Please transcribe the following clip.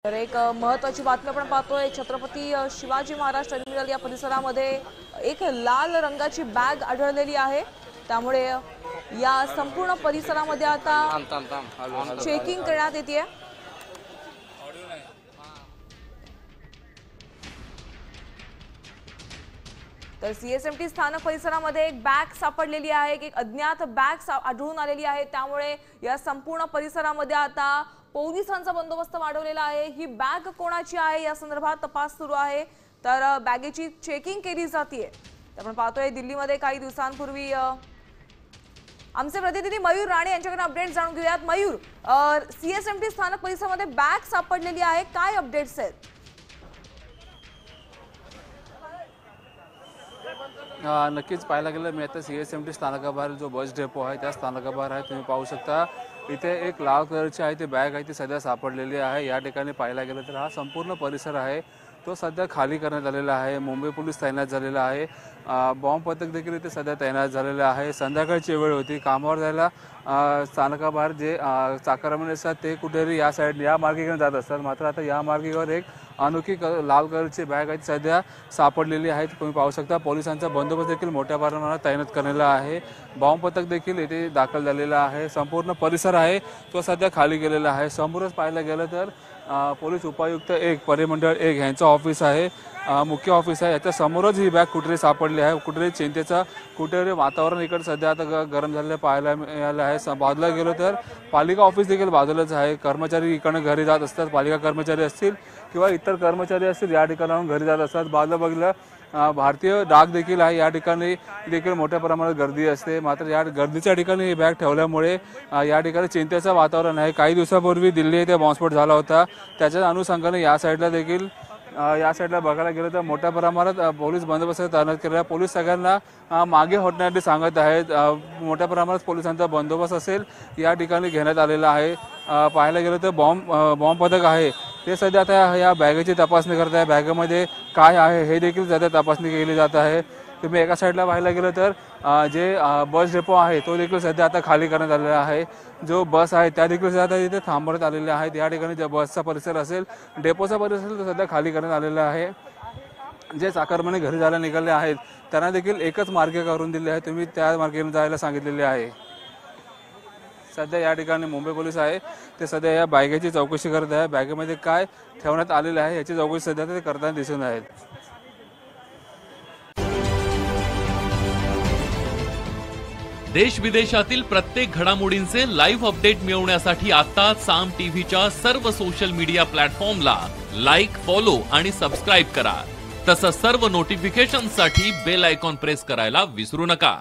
तर एक महत्त्वाची बातमी आपण पाहतोय। छत्रपती शिवाजी महाराज टर्मिनल या परिसरामध्ये एक लाल रंगाची बॅग आढळलेली आहे। त्यामुळे या संपूर्ण परिसरामध्ये आता चेकिंग करण्यात येते। तर सीएसएमटी स्थानक परिसरामध्ये एक बॅग सापडलेली आहे। एक अज्ञात बॅग आढळून आलेली आहे। त्यामुळे या संपूर्ण परिसरामध्ये आता पोलिसांचा बंदोबस्त वाढवलेला आहे। ही बॅग कोणाची आहे या संदर्भात तपास सुरू आहे। तर बॅगेची चेकिंग केली जाते। आपण पाहतोय दिल्लीमध्ये काही दिवसांपूर्वी आमचे प्रतिनिधी मयूर राणे यांच्याकडून अपडेट जाणून घेऊयात। मयूर, सीएसएमटी स्थानक परिसरामध्ये बॅग सापडलेली आहे, काय अपडेट्स आहेत? नक्कीच पाहायला गेलं मी आता सीएसएमटी स्थानकाबाहेर जो बस डेपो आहे त्या स्थानकाबाहेर आहे। तुम्ही पाहू शकता इथे एक लाल कलरची आहे ती बॅग आहे ती सध्या सापडलेली आहे। या ठिकाणी पाहायला गेलं तर हा संपूर्ण परिसर आहे तो सध्या खाली करण्यात आलेला आहे। मुंबई पोलीस तैनात झालेला आहे। बॉम्ब पथक देखील इथे सध्या तैनात झालेलं आहे। संध्याकाळची वेळ होती, कामावर जायला स्थानकाबाहेर जे चाकरमानी असतात ते कुठेतरी या साईड या मार्गाने जात असतात। मात्र आता या मार्गावर एक अनोखी लाल कलरची बॅग आहे सध्या सापडलेली आहे। तुम्ही पाहू शकता पोलिसांचा बंदोबस्त देखील मोठ्या प्रमाणात तैनात करण्यात आहे। बॉम्ब पथक देखील इथे दाखल झालेला आहे। संपूर्ण परिसर आहे तो सध्या खाली गेलेला आहे। समोरच पाहायला गेलं तर पोलीस उपायुक्त 1 परिमंडळ 1 यांचं ऑफिस आहे, मुख्य ऑफिस आहे। याच्या समोरच ही बॅग कुठेतरी सापडली आहे। कुठेतरी चिंतेचं कुठेतरी वातावरण इकडे सध्या आता गरम झालेलं पाहायला मिळालं आहे। बाजूला गेलो तर पालिका ऑफिस देखील बाजूलाच आहे। कर्मचारी इकडनं घरी जात असतात, पालिका कर्मचारी असतील किंवा इतर कर्मचारी असतील या ठिकाणाहून घरी जात असतात। बाजूला बघितलं भारतीय डाक देखील आहे, या ठिकाणी देखील मोठ्या प्रमाणात गर्दी असते। मात्र या गर्दीच्या ठिकाणी ही बॅग ठेवल्यामुळे या ठिकाणी चिंतेचं वातावरण आहे। काही दिवसापूर्वी दिल्ली येथे बॉम्बस्फोट झाला होता, त्याच्या अनुषंगाने या साईडला देखील बघायला गेलं तर मोठ्या प्रमाणात पोलीस बंदोबस्त तैनात केलेला। पोलीस सगळ्यांना मागे हटण्यासाठी सांगत आहेत। मोठ्या प्रमाणात पोलिसांचा बंदोबस्त असेल या ठिकाणी घेण्यात आलेला आहे। पाहायला गेलं तर बॉम्ब पथक आहे ते सध्या आता या बॅगेची तपासणी करत आहे। बॅगेमध्ये काय आहे हे देखील सध्या तपासणी केली जात आहे। तुम्ही एका साईडला पाहायला गेलं तर जे बस डेपो आहे तो देखील सध्या आता खाली करण्यात आलेला आहे। जो बस आहे त्या देखील सध्या इथे थांबवण्यात आलेल्या आहेत। या ठिकाणी जे बसचा परिसर असेल, डेपोचा परिसर तो सध्या खाली करण्यात आलेला आहे। जे चाकरमानी घरी जायला निघाले आहेत त्यांना देखील एकच मार्ग करून दिले आहे, तुम्ही त्या मार्गाने जायला सांगितलेले आहे। सध्या या ठिकाणी मुंबई पोलीस आहे ते सध्या या बॅगेची चौकशी करत आहे। बॅगेमध्ये काय ठेवण्यात आलेलं आहे याची चौकशी सध्या ते करताना दिसून आहेत। देश विदेशातील प्रत्येक घडामोडींचे लाईव्ह अपडेट मिळवण्यासाठी आता साम टीव्हीच्या सर्व सोशल मीडिया प्लॅटफॉर्मला लाईक, फॉलो आणि सबस्क्राईब करा। तसंच सर्व नोटिफिकेशनसाठी बेल आयकॉन प्रेस करायला विसरू नका।